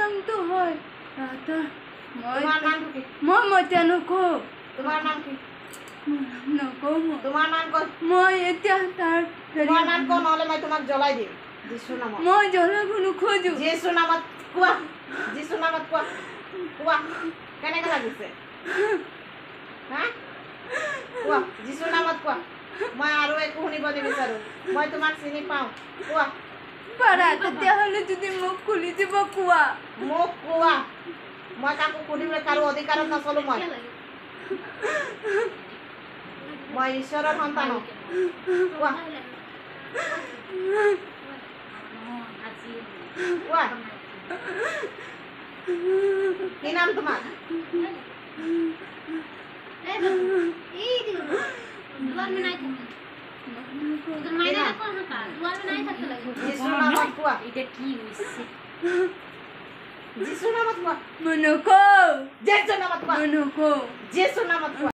নামটো হয় ৰাধা তোমাৰ নাম কি? মই এতিয়া নকওঁ তোমাৰ নাম কি? নকওঁ তোমাৰ নাম ক মই এতিয়া তাৰ তোমাৰ নাম ক নহ'লে মই তোমাক জ্বলাই দিম যিশু নামত মই জ্বলাব নোখোজো যিশু নামত কোৱা যিশু নামত কোৱা কোৱা কেনেকৈ লাগিছে হা কোৱা যিশু নামত কোৱা মই আৰু একো শুনিব নিবিচাৰোঁ মই তোমাক চিনি পাওঁ কোৱা পাৰা তেতিয়াহ'লে যদি মোক খুলি দিব কোৱা মোক কোৱা মই কাকো সুধিবলৈ কাৰো অধিকাৰত নচলোঁ মই ঈশ্বৰৰ সন্তান কোৱা কোৱা কি নাম তোমাৰ যিশু নামত কোৱা যিশু নামত কোৱা মই নকওঁ যিশু নামত কোৱা মই নকওঁ যিশু নামত কোৱা